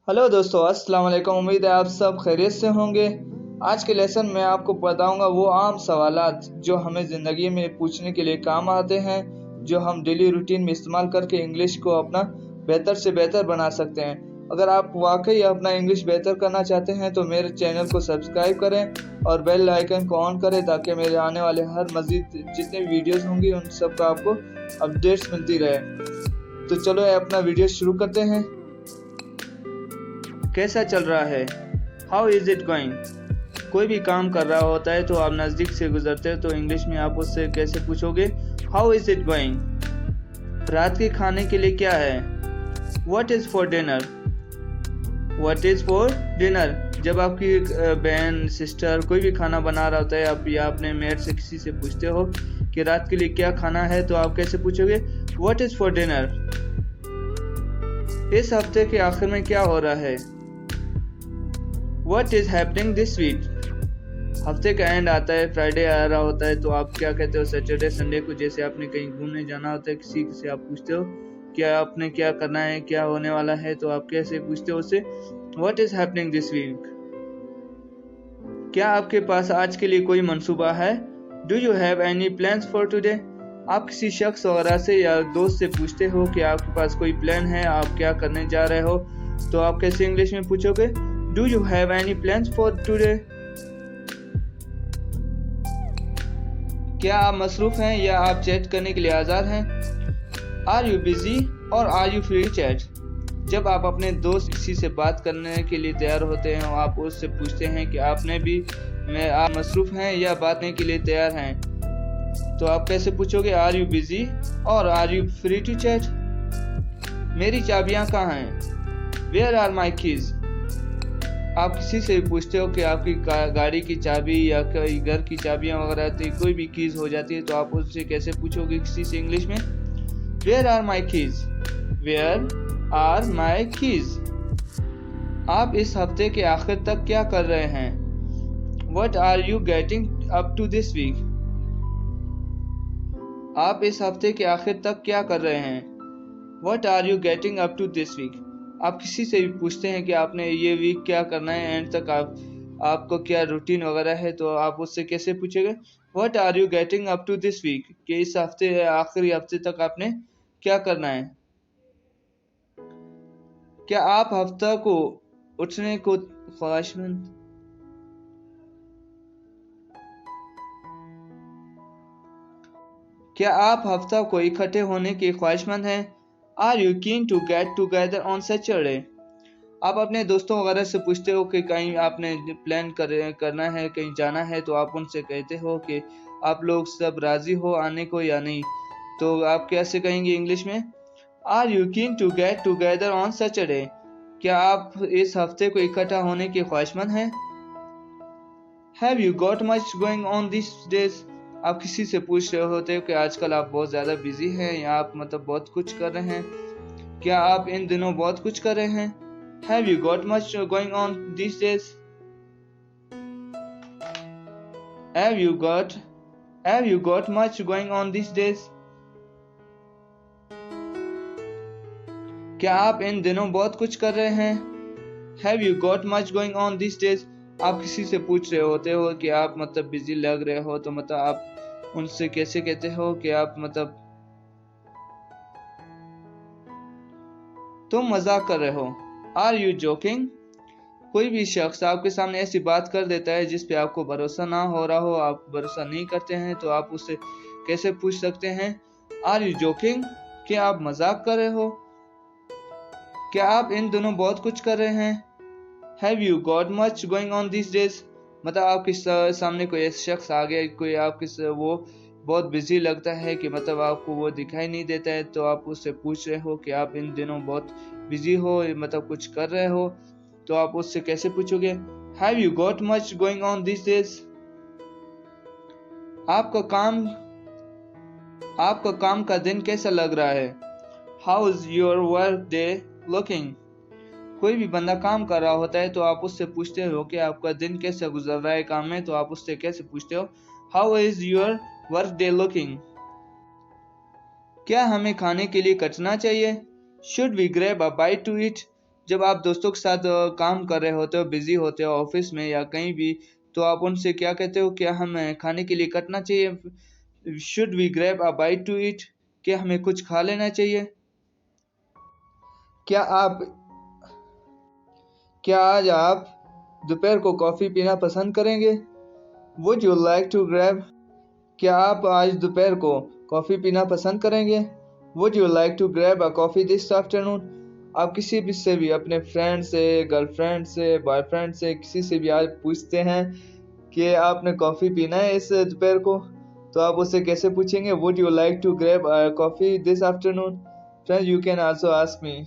Hello दोस्तों, अस्सलाम वालेकुम। उम्मीद है आप सब खैरियत से होंगे। आज के लेसन में आपको बताऊंगा वो आम सवालात जो हमें ज़िंदगी में पूछने के लिए काम आते हैं, जो हम डेली रूटीन में इस्तेमाल करके इंग्लिश को अपना बेहतर से बेहतर बना सकते हैं। अगर आप वाकई अपना इंग्लिश बेहतर करना चाहते हैं तो मेरे चैनल को सब्सक्राइब करें और बेल आइकन को ऑन करें ताकि मेरे आने वाले हर मज़ीद जितने भी वीडियोस होंगी उन सब का आपको अपडेट्स मिलती रहे। तो चलो अपना वीडियो शुरू करते हैं। कैसा चल रहा है? How is it going? कोई भी काम कर रहा होता है तो आप नज़दीक से गुजरते हो तो इंग्लिश में आप उससे कैसे पूछोगे? How is it going? रात के खाने के लिए क्या है? What is for dinner? What is for dinner? जब आपकी बहन सिस्टर कोई भी खाना बना रहा होता है आप या अपने मेड से किसी से पूछते हो कि रात के लिए क्या खाना है तो आप कैसे पूछोगे? What is for dinner? इस हफ्ते के आखिर में क्या हो रहा है? What is happening this week? हफ्ते का एंड आता है, फ्राइडे आ रहा होता है तो आप क्या कहते हो सैटरडे संडे को? जैसे आपने कहीं घूमने जाना होता है किसी से आप पूछते हो क्या आपने क्या करना है, क्या होने वाला है, तो आप कैसे पूछते हो उससे? What is happening this week? क्या आपके पास आज के लिए कोई मंसूबा है? Do you have any plans for today? आप किसी शख्स वगैरह से या दोस्त से पूछते हो कि आपके पास कोई प्लान है, आप क्या करने जा रहे हो, तो आप कैसे इंग्लिश में पूछोगे? Do you have any plans for today? क्या आप मसरूफ हैं या आप चैट करने के लिए आज़ाद हैं? Are you busy or are you free chat? जब आप अपने दोस्त किसी से बात करने के लिए तैयार होते हैं और आप उससे पूछते हैं कि आप मसरूफ हैं या बात करने के लिए तैयार हैं, तो आप कैसे पूछोगे? Are you busy or are you free to chat? मेरी चाबियां कहाँ हैं? Where are my keys? आप किसी से पूछते हो कि आपकी गाड़ी की चाबी या घर की चाबियां वगैरह कोई भी कीज हो जाती है तो आप उससे कैसे पूछोगे किसी से इंग्लिश में? Where are my keys? Where are my keys? आप इस हफ्ते के आखिर तक क्या कर रहे हैं? What are you getting up to this week? आप इस हफ्ते के आखिर तक क्या कर रहे हैं? What are you getting up to this week? आप किसी से भी पूछते हैं कि आपने ये वीक क्या करना है, एंड तक आपको क्या रूटीन वगैरह है, तो आप उससे कैसे पूछेंगे? What are you getting up to this week? कि इस हफ्ते आखिरी हफ्ते तक आपने क्या करना है? क्या आप हफ्ता को उठने को ख्वाहिशमंद? क्या आप हफ्ता को इकट्ठे होने के ख्वाहिशमंद हैं? Are you keen to get together on Saturday? आप अपने दोस्तों वगैरह से पूछते हो कि कहीं आपने प्लान करना है, कहीं जाना है, तो आप उनसे कहते हो कि आप लोग सब राजी हो आने को या नहीं, तो आप कैसे कहेंगे इंग्लिश में? Are you keen to get together on Saturday? क्या आप इस हफ्ते को इकट्ठा होने के ख्वाहिशमंद हैं? Have you got much going on these days? आप किसी से पूछ रहे होते हो कि आजकल आप बहुत ज़्यादा बिजी हैं या आप बहुत कुछ कर रहे हैं। क्या आप इन दिनों बहुत कुछ कर रहे हैं? Have you got much going on these days? Have you got much going on these days? क्या आप इन दिनों बहुत कुछ कर रहे हैं? Have you got much going on these days? आप किसी से पूछ रहे होते हो कि आप बिजी लग रहे हो, तो आप उनसे कैसे कहते हो कि आप तुम मजाक कर रहे हो? Are you joking? कोई भी शख्स आपके सामने ऐसी बात कर देता है जिस पे आपको भरोसा ना हो रहा हो, आप भरोसा नहीं करते हैं, तो आप उससे कैसे पूछ सकते हैं? Are you joking? क्या आप मजाक कर रहे हो? क्या आप इन दिनों बहुत कुछ कर रहे हैं? Have you got much going on these days? आपके सामने कोई ऐसा शख्स आ गया, कोई आपके वो बहुत बिजी लगता है कि आपको वो दिखाई नहीं देता है, तो आप उससे पूछ रहे हो कि आप इन दिनों बहुत बिजी हो, कुछ कर रहे हो, तो आप उससे कैसे पूछोगे? Have you got much going on these days? आपका काम का दिन कैसा लग रहा है? How is your work day looking? कोई भी बंदा काम कर रहा होता है तो आप उससे पूछते हो कि आपका दिन कैसे गुजर रहा है काम में, तो आप उससे कैसे पूछते हो? How is your work day looking? क्या हमें खाने के लिए कटना चाहिए? Should we grab a bite to eat? जब आप दोस्तों के साथ काम कर रहे होते हो, बिजी होते हो ऑफिस में या कहीं भी, तो आप उनसे क्या कहते हो? क्या हमें खाने के लिए कटना चाहिए? Should we grab a bite to eat? क्या हमें कुछ खा लेना चाहिए? क्या आप क्या आज आप दोपहर को कॉफ़ी पीना पसंद करेंगे? Would you like to grab? क्या आप आज दोपहर को कॉफ़ी पीना पसंद करेंगे? Would you like to grab a coffee this afternoon? आप किसी भी से भी, अपने फ्रेंड से, गर्लफ्रेंड से, बॉयफ्रेंड से, किसी से भी आज पूछते हैं कि आपने कॉफ़ी पीना है इस दोपहर को, तो आप उससे कैसे पूछेंगे? Would you like to grab a coffee this afternoon? Friends, you can also ask me.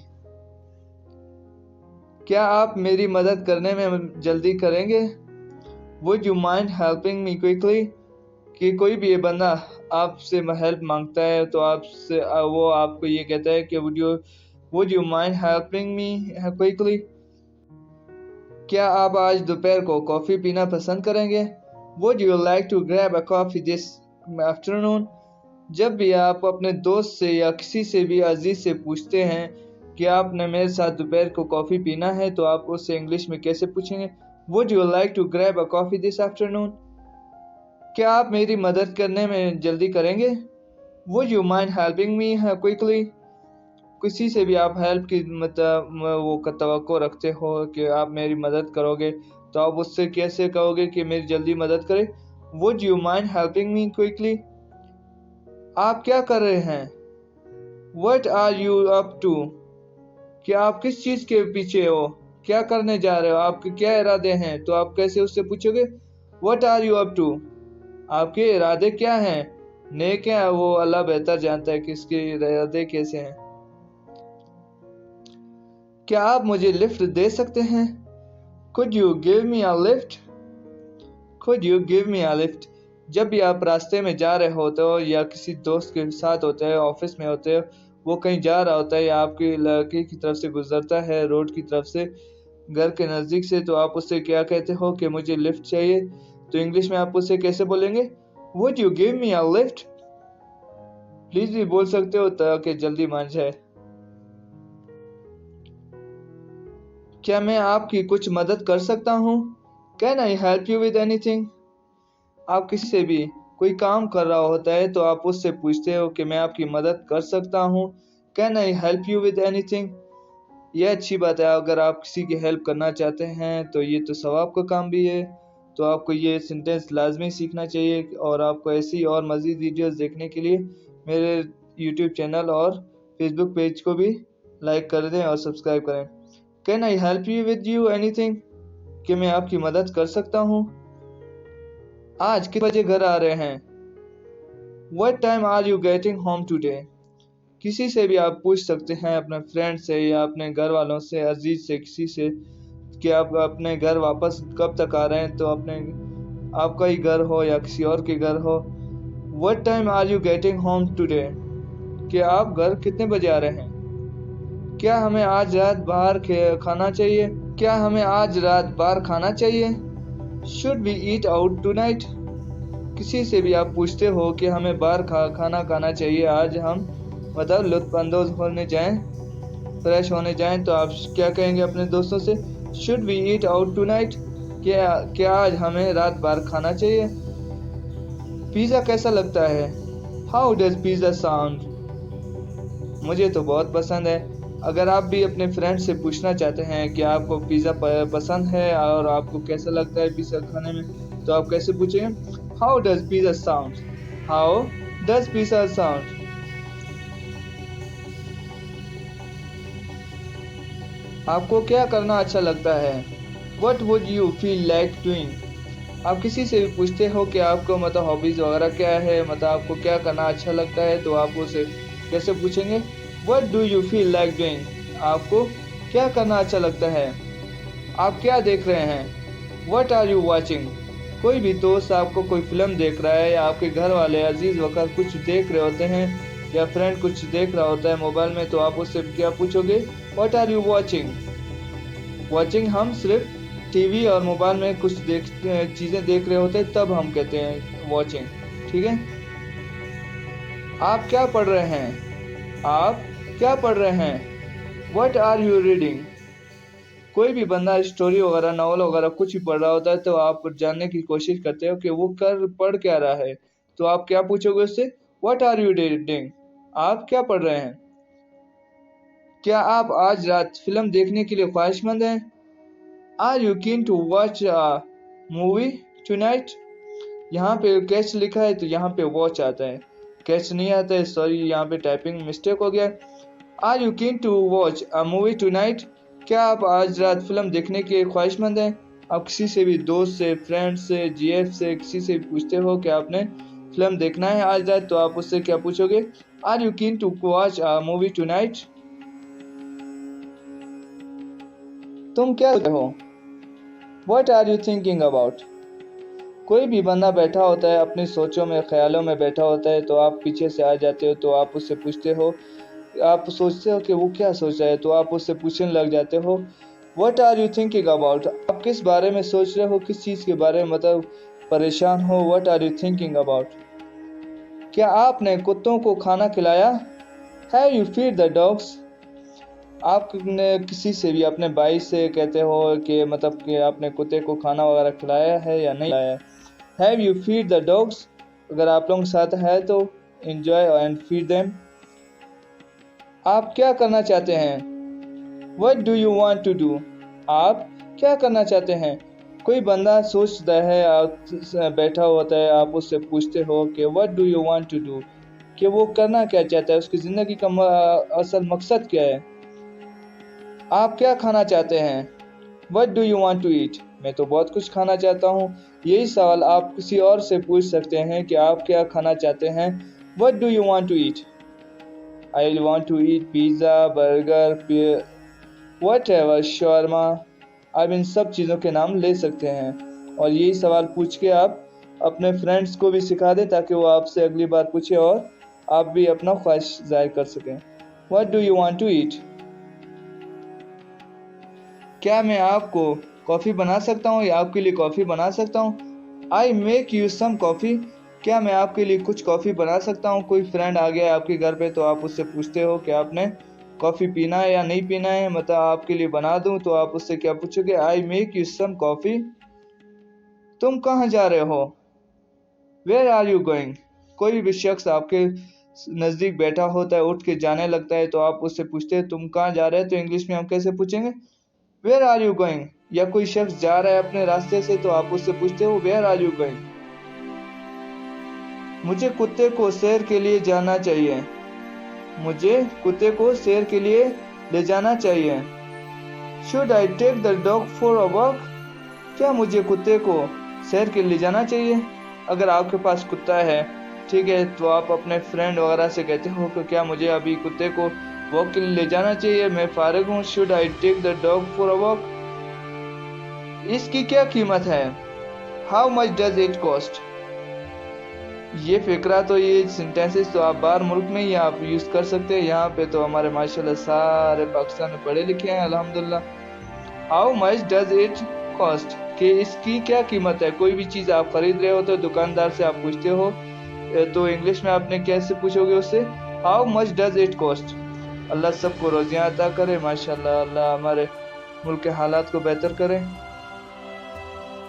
क्या आप मेरी मदद करने में जल्दी करेंगे? Would you mind helping me quickly? कि कोई भी ये बंदा आपसे हेल्प मांगता है तो आपसे वो आपको ये कहता है कि would you mind helping me quickly? क्या आप आज दोपहर को कॉफ़ी पीना पसंद करेंगे? Would you like to grab a coffee this afternoon? जब भी आप अपने दोस्त से या किसी से भी अजीज से पूछते हैं कि आपने मेरे साथ दोपहर को कॉफ़ी पीना है, तो आप उससे इंग्लिश में कैसे पूछेंगे? Would you like to grab a coffee this afternoon? क्या आप मेरी मदद करने में जल्दी करेंगे? Would you mind helping me quickly? किसी से भी आप हेल्प की तवक्को रखते हो कि आप मेरी मदद करोगे, तो आप उससे कैसे कहोगे कि मेरी जल्दी मदद करे? Would you mind helping me quickly? आप क्या कर रहे हैं? What are you up to? क्या आप किस चीज के पीछे हो? क्या करने जा रहे हो? आपके क्या इरादे हैं? तो आप कैसे उससे पूछोगे? What are you up to? आपके इरादे क्या हैं? नेक हैं, वो अल्लाह बेहतर जानता है कि इसके इरादे कैसे हैं। क्या आप मुझे लिफ्ट दे सकते हैं? Could you give me a lift? Could you give me a lift? जब भी आप रास्ते में जा रहे होते हो या किसी दोस्त के साथ होते हैं, ऑफिस में होते हो, वो कहीं जा रहा होता है या आपके इलाके की तरफ से गुजरता है, रोड की तरफ से, घर के नज़दीक से, तो आप उससे क्या कहते हो कि मुझे लिफ्ट चाहिए? तो इंग्लिश में आप उससे कैसे बोलेंगे? Would you give me a lift? Please भी बोल सकते हो ताकि जल्दी मान जाए। क्या मैं आपकी कुछ मदद कर सकता हूँ? Can I help you with anything? आप किसी से भी कोई काम कर रहा होता है तो आप उससे पूछते हो कि मैं आपकी मदद कर सकता हूँ। Can I help you with anything? ये अच्छी बात है, अगर आप किसी की हेल्प करना चाहते हैं तो ये तो सवाब का काम भी है, तो आपको ये सेंटेंस लाजमी सीखना चाहिए। और आपको ऐसी और मज़ीद वीडियोस देखने के लिए मेरे यूट्यूब चैनल और फेसबुक पेज को भी लाइक कर दें और सब्सक्राइब करें। Can I help you with you anything? कि मैं आपकी मदद कर सकता हूँ। आज कितने बजे घर आ रहे हैं? What time are you getting home today? किसी से भी आप पूछ सकते हैं, अपने फ्रेंड से या अपने घर वालों से, अजीज से, किसी से, कि आप अपने घर वापस कब तक आ रहे हैं, तो अपने आपका ही घर हो या किसी और के घर हो। What time are you getting home today? कि आप घर कितने बजे आ रहे हैं? क्या हमें आज रात बाहर खाना चाहिए? क्या हमें आज रात बाहर खाना चाहिए? Should we eat out tonight? किसी से भी आप पूछते हो कि हमें बाहर खाना खाना चाहिए, आज हम मतलब लुत्फ अंदोज होने जाएं, फ्रेश होने जाएं, तो आप क्या कहेंगे अपने दोस्तों से? Should we eat out tonight? क्या आज हमें रात बाहर खाना चाहिए? पिज़्ज़ा कैसा लगता है? How does pizza sound? मुझे तो बहुत पसंद है। अगर आप भी अपने फ्रेंड से पूछना चाहते हैं कि आपको पिज़्ज़ा पसंद है और आपको कैसा लगता है पिज़्ज़ा खाने में, तो आप कैसे पूछेंगे? How does pizza sound? How does pizza sound? आपको क्या करना अच्छा लगता है? What would you feel like doing? आप किसी से भी पूछते हो कि आपको मतलब हॉबीज़ वगैरह क्या है, मतलब आपको क्या करना अच्छा लगता है, तो आप उसे कैसे पूछेंगे? What do you feel like doing? आपको क्या करना अच्छा लगता है? आप क्या देख रहे हैं? What are you watching? कोई भी दोस्त आपको कोई फिल्म देख रहा है या आपके घर वाले अजीज वक्त कुछ देख रहे होते हैं या फ्रेंड कुछ देख रहा होता है मोबाइल में, तो आप उससे क्या पूछोगे? What are you watching? Watching हम सिर्फ टीवी और मोबाइल में कुछ चीज़ें देख रहे होते हैं तब हम कहते हैं वॉचिंग, ठीक है। आप क्या पढ़ रहे हैं? आप क्या पढ़ रहे हैं? What are you reading? कोई भी बंदा स्टोरी वगैरह नॉवल वगैरह कुछ भी पढ़ रहा होता है तो आप जानने की कोशिश करते हो कि वो पढ़ क्या रहा है, तो आप क्या पूछोगे उससे? What are you reading? आप क्या पढ़ रहे हैं? क्या आप आज रात फिल्म देखने के लिए ख्वाहिशमंद हैं? Are you keen to watch a movie tonight? यहाँ पे कैच लिखा है तो यहाँ पे वॉच आता है, कैच नहीं आता है, सॉरी यहाँ पे टाइपिंग मिस्टेक हो गया। Are you keen to watch a movie tonight? क्या आप आज रात फिल्म देखने के ख्वाहिशमंद हैं? आप किसी से भी, दोस्त से, फ्रेंड से, जीएफ से, किसी से भी पूछते हो कि आपने फिल्म देखना है आज रात, तो आप उससे क्या पूछोगे? Are you keen to watch a movie tonight? तुम क्या करते हो? What are you thinking about? कोई भी बंदा बैठा होता है अपनी सोचों में, ख्यालों में बैठा होता है, तो आप पीछे से आ जाते हो, तो आप उससे पूछते हो, आप सोचते हो कि वो क्या सोच रहा है, तो आप उससे पूछने लग जाते हो what are you thinking about? आप किस बारे में सोच रहे हो, किस चीज़ के बारे में मतलब परेशान हो? What are you thinking about? क्या आपने कुत्तों को खाना खिलाया? Have you feed the dogs? आपने किसी से भी, अपने भाई से कहते हो कि मतलब कि आपने कुत्ते को खाना वगैरह खिलाया है या नहीं खिलाया? Have you feed the dogs? अगर आप लोगों के साथ है तो एंजॉय एंड फीड देम। आप क्या करना चाहते हैं? What do you want to do? आप क्या करना चाहते हैं? कोई बंदा सोचता है, आप बैठा होता है, आप उससे पूछते हो कि What do you want to do? कि वो करना क्या चाहता है, उसकी ज़िंदगी का असल मकसद क्या है? आप क्या खाना चाहते हैं? What do you want to eat? मैं तो बहुत कुछ खाना चाहता हूँ। यही सवाल आप किसी और से पूछ सकते हैं कि आप क्या खाना चाहते हैं? What do you want to eat? I want to eat pizza, burger, whatever, shawarma। आप इन सब चीज़ों के नाम ले सकते हैं और यही सवाल पूछ के आप अपने फ्रेंड्स को भी सिखा दें ताकि वो आपसे अगली बार पूछे और आप भी अपना ख्वाहिश जाहिर कर सकें। What do you want to eat? क्या मैं आपको कॉफ़ी बना सकता हूँ या आपके लिए कॉफ़ी बना सकता हूँ? I make you some coffee। क्या मैं आपके लिए कुछ कॉफ़ी बना सकता हूँ? कोई फ्रेंड आ गया है आपके घर पे तो आप उससे पूछते हो कि आपने कॉफ़ी पीना है या नहीं पीना है, मतलब आपके लिए बना दूं, तो आप उससे क्या पूछोगे? I make you some coffee. तुम कहाँ जा रहे हो? Where are you going? कोई भी शख्स आपके नज़दीक बैठा होता है, उठ के जाने लगता है, तो आप उससे पूछते हैं तुम कहाँ जा रहे हो, तो इंग्लिश में हम कैसे पूछेंगे? Where are you going. या कोई शख्स जा रहा है अपने रास्ते से, तो आप उससे पूछते हो वेयर आर यू गोइंग। मुझे कुत्ते को सैर के लिए जाना चाहिए। मुझे कुत्ते को सैर के लिए ले जाना चाहिए। Should I take the dog for a walk? क्या मुझे कुत्ते को सैर के लिए जाना चाहिए? अगर आपके पास कुत्ता है, ठीक है, तो आप अपने फ्रेंड वगैरह से कहते हो कि क्या मुझे अभी कुत्ते को वॉक के लिए ले जाना चाहिए, मैं फारिग हूँ। Should I take the dog for a walk? इसकी क्या कीमत है? How much does it cost? ये फिक्रा तो, ये सेंटेंसेस तो आप बाहर मुल्क में ही आप यूज़ कर सकते हैं। यहाँ पे तो हमारे माशाल्लाह सारे पाकिस्तान में पढ़े लिखे हैं अल्हम्दुलिल्लाह। How much does it cost? कि इसकी क्या कीमत है? कोई भी चीज़ आप खरीद रहे हो तो दुकानदार से आप पूछते हो, तो इंग्लिश में आपने कैसे पूछोगे उससे? How much does it cost? Allah सबको रोज़ियाँ अता करे माशाल्लाह, अल्लाह हमारे मुल्क के हालात को बेहतर करे।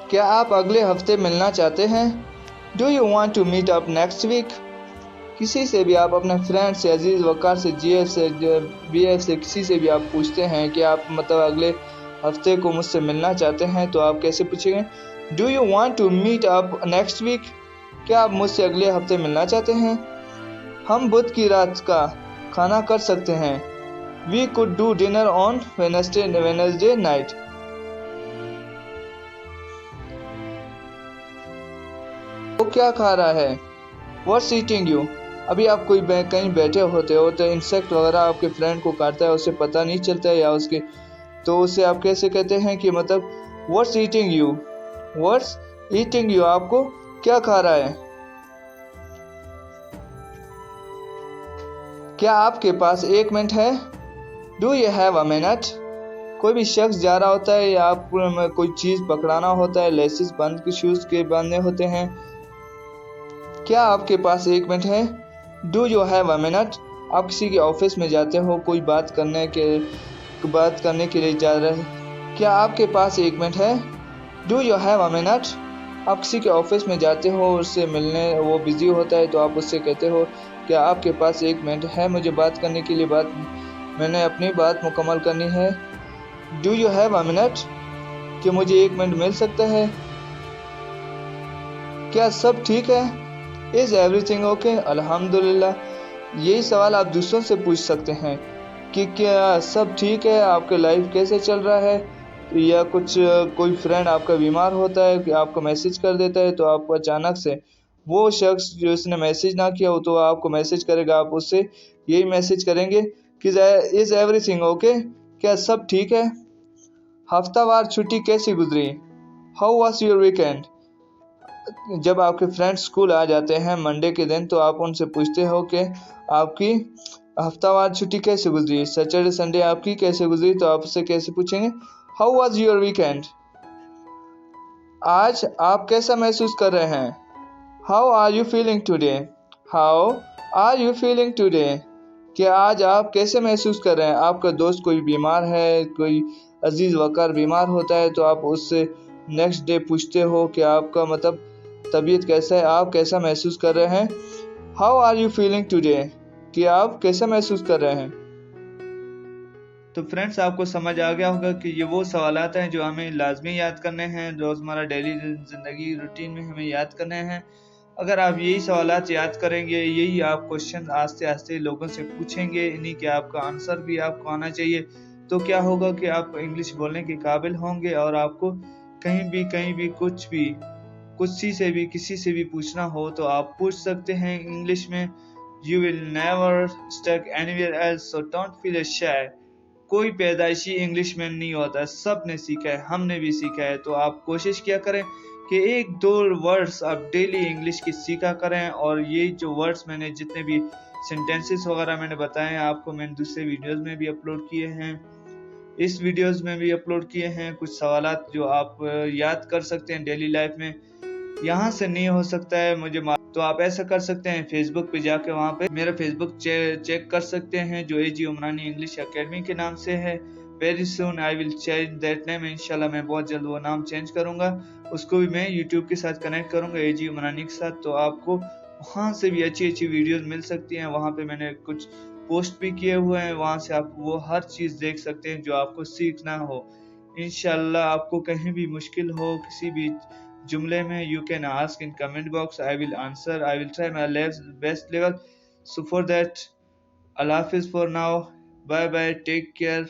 क्या आप अगले हफ्ते मिलना चाहते हैं? Do you want to meet up next week? किसी से भी आप, अपने फ्रेंड से, अजीज़ वकार से, जीएफ से, बीएफ से, किसी से भी आप पूछते हैं कि आप मतलब अगले हफ्ते को मुझसे मिलना चाहते हैं, तो आप कैसे पूछेंगे? Do you want to meet up next week? क्या आप मुझसे अगले हफ्ते मिलना चाहते हैं? हम बुध की रात का खाना कर सकते हैं। We could do dinner on Wednesday night. वो क्या खा रहा है? What's eating you? अभी आप कोई कहीं बैठे होते हो तो इंसेक्ट वगैरह आपके फ्रेंड को काटता है, उसे पता नहीं चलता है या उसके, तो उसे आप कैसे कहते हैं कि मतलब What's eating you? What's eating you? आपको क्या खा रहा है? क्या आपके पास 1 मिनट है? Do you have a minute? कोई भी शख्स जा रहा होता है या आप कोई चीज़ पकड़ाना होता है, लेसेस बंद के शूज़ के बांधने होते हैं, क्या आपके पास 1 मिनट है? Do you have a minute? आप किसी के ऑफिस में जाते हो, कोई बात करने के लिए जा रहे हैं, क्या आपके पास 1 मिनट है? Do you have a minute? आप किसी के ऑफिस में जाते हो, उससे मिलने, वो बिजी होता है तो आप उससे कहते हो क्या आपके पास 1 मिनट है मुझे बात करने के लिए, मैंने अपनी बात मुकम्मल करनी है। Do you have a minute? कि मुझे 1 मिनट मिल सकता है? क्या सब ठीक है? Is everything okay? अल्हम्दुलिल्लाह। यही सवाल आप दूसरों से पूछ सकते हैं कि क्या सब ठीक है, आपका लाइफ कैसे चल रहा है, या कोई फ्रेंड आपका बीमार होता है कि आपको मैसेज कर देता है तो आप अचानक से, वो शख्स जो इसने मैसेज ना किया हो तो आपको मैसेज करेगा, आप उससे यही मैसेज करेंगे कि इज एवरीथिंग ओके? क्या सब ठीक है? हफ्तावार छुट्टी कैसी गुजरी? How was your weekend? जब आपके फ्रेंड्स स्कूल आ जाते हैं मंडे के दिन तो आप उनसे पूछते हो कि आपकी हफ्तावार छुट्टी कैसे गुजरी, सैटरडे संडे आपकी कैसे गुजरी, तो आप उससे कैसे पूछेंगे हाउ वाज योर वीकेंड? आज आप कैसा महसूस कर रहे हैं? How are you feeling today? How are you feeling today? कि आज आप कैसे महसूस कर रहे हैं? आपका दोस्त कोई बीमार है, कोई अजीज वकार बीमार होता है तो आप उससे नेक्स्ट डे पूछते हो कि आपका तबीयत कैसा है, आप कैसा महसूस कर रहे हैं? How are you feeling today? कि आप कैसा महसूस कर रहे हैं? तो फ्रेंड्स, आपको समझ आ गया होगा कि ये वो सवालात हैं जो हमें लाजमी याद करने हैं, रोज़मर्रा डेली ज़िंदगी रूटीन में हमें याद करने हैं। अगर आप यही सवालात याद करेंगे, यही आप क्वेश्चन आस्ते आस्ते लोगों से पूछेंगे, इन्हीं के आपका आंसर भी आपको आना चाहिए, तो क्या होगा कि आप इंग्लिश बोलने के काबिल होंगे और आपको कहीं भी किसी से भी पूछना हो तो आप पूछ सकते हैं इंग्लिश में। You will never stuck anywhere else, so don't feel shy. कोई पैदाइशी इंग्लिश में नहीं होता, सब ने सीखा है, हमने भी सीखा है। तो आप कोशिश किया करें कि 1-2 वर्ड्स आप डेली इंग्लिश की सीखा करें, और ये जो वर्ड्स मैंने जितने भी सेंटेंसेस वगैरह मैंने बताए हैं आपको, मैंने दूसरे वीडियोस में भी अपलोड किए हैं, इस वीडियोस में भी अपलोड किए हैं कुछ सवालात जो आप याद कर सकते हैं डेली लाइफ में। यहाँ से नहीं हो सकता है मुझे तो आप ऐसा कर सकते हैं, फेसबुक पे जाके वहाँ पे मेरा फेसबुक चेक कर सकते हैं जो AG उमरानी इंग्लिश एकेडमी के नाम से है। Very soon I will change that name, इंशाल्लाह मैं बहुत जल्द वो नाम चेंज करूंगा, उसको भी मैं यूट्यूब के साथ कनेक्ट करूंगा AG उमरानी के साथ। तो आपको वहाँ से भी अच्छी अच्छी वीडियोस मिल सकती हैं, वहाँ पे मैंने कुछ पोस्ट भी किए हुए हैं, वहाँ से आप वो हर चीज़ देख सकते हैं जो आपको सीखना हो। इंशाल्लाह आपको कहीं भी मुश्किल हो किसी भी जुमले में, you can ask in comment box, I will answer, I will try my best level. So for that, Allah Hafiz for now, bye bye, take care.